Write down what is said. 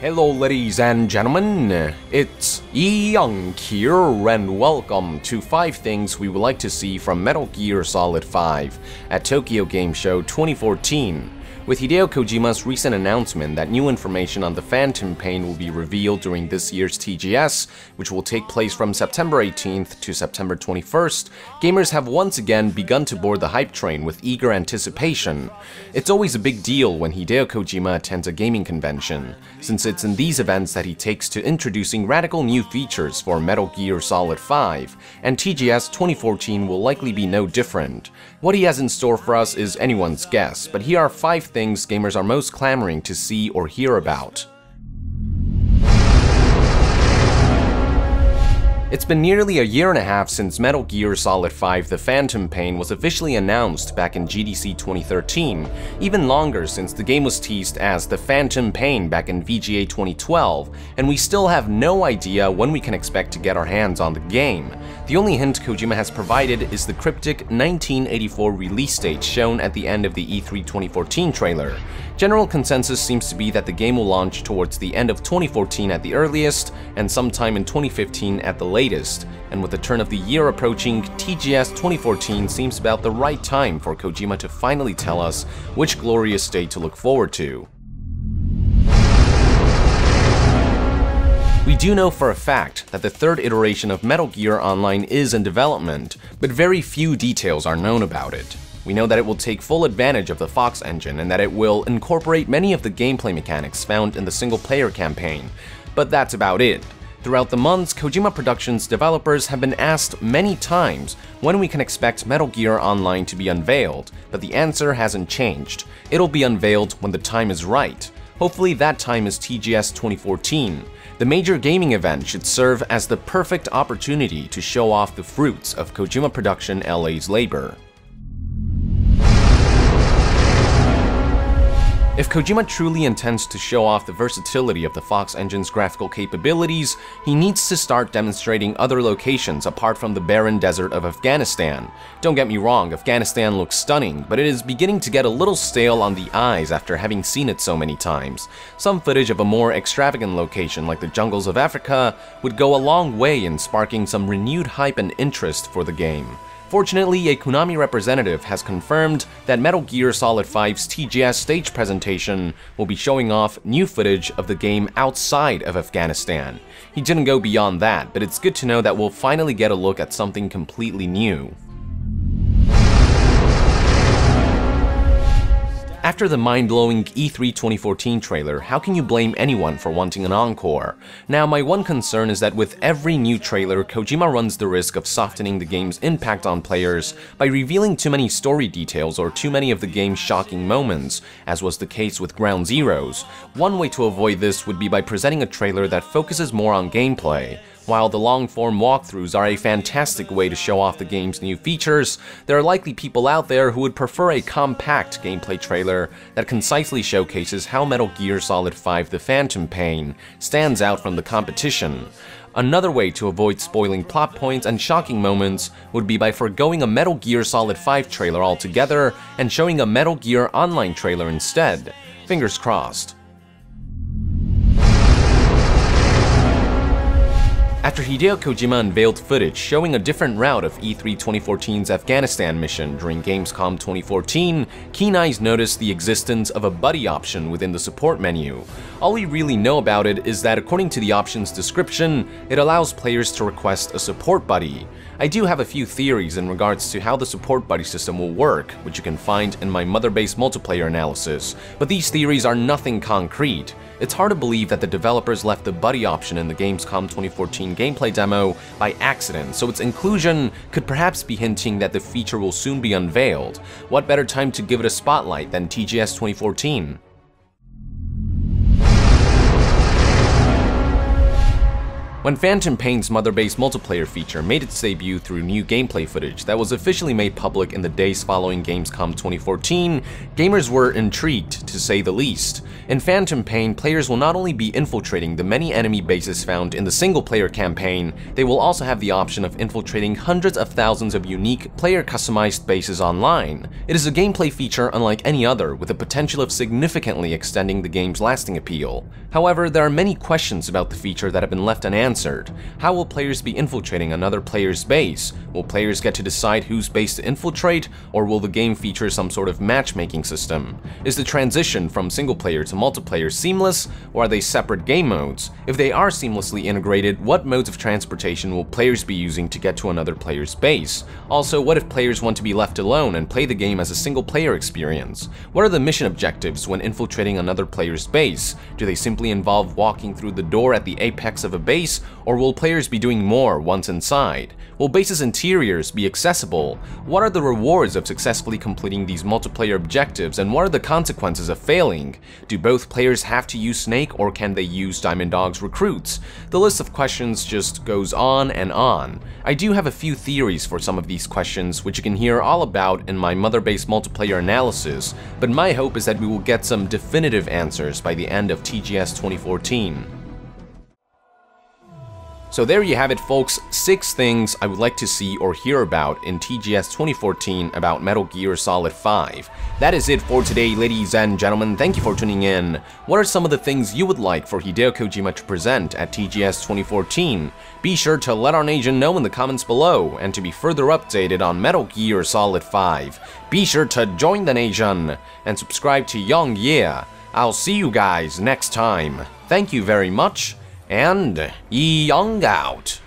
Hello ladies and gentlemen, it's Young here and welcome to 5 things we would like to see from Metal Gear Solid 5 at Tokyo Game Show 2014. With Hideo Kojima's recent announcement that new information on the Phantom Pain will be revealed during this year's TGS, which will take place from September 18th to September 21st, gamers have once again begun to board the hype train with eager anticipation. It's always a big deal when Hideo Kojima attends a gaming convention, since it's in these events that he takes to introducing radical new features for Metal Gear Solid 5, and TGS 2014 will likely be no different. What he has in store for us is anyone's guess, but here are 5 things gamers are most clamoring to see or hear about. It's been nearly a year and a half since Metal Gear Solid 5 The Phantom Pain was officially announced back in GDC 2013, even longer since the game was teased as The Phantom Pain back in VGA 2012, and we still have no idea when we can expect to get our hands on the game. The only hint Kojima has provided is the cryptic 1984 release date shown at the end of the E3 2014 trailer. General consensus seems to be that the game will launch towards the end of 2014 at the earliest, and sometime in 2015 at the latest, and with the turn of the year approaching, TGS 2014 seems about the right time for Kojima to finally tell us which glorious day to look forward to. We do know for a fact that the 3rd iteration of Metal Gear Online is in development, but very few details are known about it. We know that it will take full advantage of the Fox engine and that it will incorporate many of the gameplay mechanics found in the single-player campaign, but that's about it. Throughout the months, Kojima Productions developers have been asked many times when we can expect Metal Gear Online to be unveiled, but the answer hasn't changed. It'll be unveiled when the time is right. Hopefully that time is TGS 2014. The major gaming event should serve as the perfect opportunity to show off the fruits of Kojima Production LA's labor. If Kojima truly intends to show off the versatility of the Fox engine's graphical capabilities, he needs to start demonstrating other locations apart from the barren desert of Afghanistan. Don't get me wrong, Afghanistan looks stunning, but it is beginning to get a little stale on the eyes after having seen it so many times. Some footage of a more extravagant location like the jungles of Africa would go a long way in sparking some renewed hype and interest for the game. Fortunately, a Konami representative has confirmed that Metal Gear Solid 5's TGS stage presentation will be showing off new footage of the game outside of Afghanistan. He didn't go beyond that, but it's good to know that we'll finally get a look at something completely new. After the mind-blowing E3 2014 trailer, how can you blame anyone for wanting an encore? Now, my one concern is that with every new trailer, Kojima runs the risk of softening the game's impact on players by revealing too many story details or too many of the game's shocking moments, as was the case with Ground Zeroes. One way to avoid this would be by presenting a trailer that focuses more on gameplay. While the long-form walkthroughs are a fantastic way to show off the game's new features, there are likely people out there who would prefer a compact gameplay trailer that concisely showcases how Metal Gear Solid 5 The Phantom Pain stands out from the competition. Another way to avoid spoiling plot points and shocking moments would be by forgoing a Metal Gear Solid 5 trailer altogether and showing a Metal Gear Online trailer instead. Fingers crossed. After Hideo Kojima unveiled footage showing a different route of E3 2014's Afghanistan mission during Gamescom 2014, keen eyes noticed the existence of a buddy option within the support menu. All we really know about it is that according to the option's description, it allows players to request a support buddy. I do have a few theories in regards to how the support buddy system will work, which you can find in my Motherbase multiplayer analysis, but these theories are nothing concrete. It's hard to believe that the developers left the buddy option in the Gamescom 2014 gameplay demo by accident, so its inclusion could perhaps be hinting that the feature will soon be unveiled. What better time to give it a spotlight than TGS 2014? When Phantom Pain's Motherbase multiplayer feature made its debut through new gameplay footage that was officially made public in the days following Gamescom 2014, gamers were intrigued, to say the least. In Phantom Pain, players will not only be infiltrating the many enemy bases found in the single-player campaign, they will also have the option of infiltrating hundreds of thousands of unique, player-customized bases online. It is a gameplay feature unlike any other, with the potential of significantly extending the game's lasting appeal. However, there are many questions about the feature that have been left unanswered. How will players be infiltrating another player's base? Will players get to decide whose base to infiltrate, or will the game feature some sort of matchmaking system? Is the transition from single-player to multiplayer seamless, or are they separate game modes? If they are seamlessly integrated, what modes of transportation will players be using to get to another player's base? Also, what if players want to be left alone and play the game as a single-player experience? What are the mission objectives when infiltrating another player's base? Do they simply involve walking through the door at the apex of a base, or will players be doing more once inside? Will bases' interiors be accessible? What are the rewards of successfully completing these multiplayer objectives, and what are the consequences of failing? Do both players have to use Snake, or can they use Diamond Dog's recruits? The list of questions just goes on and on. I do have a few theories for some of these questions, which you can hear all about in my Motherbase multiplayer analysis, but my hope is that we will get some definitive answers by the end of TGS 2014. So there you have it, folks, 6 things I would like to see or hear about in TGS 2014 about Metal Gear Solid 5. That is it for today, ladies and gentlemen. Thank you for tuning in. What are some of the things you would like for Hideo Kojima to present at TGS 2014? Be sure to let our nation know in the comments below, and to be further updated on Metal Gear Solid 5, be sure to join the nation and subscribe to Young Yeah. I'll see you guys next time. Thank you very much, and Young out.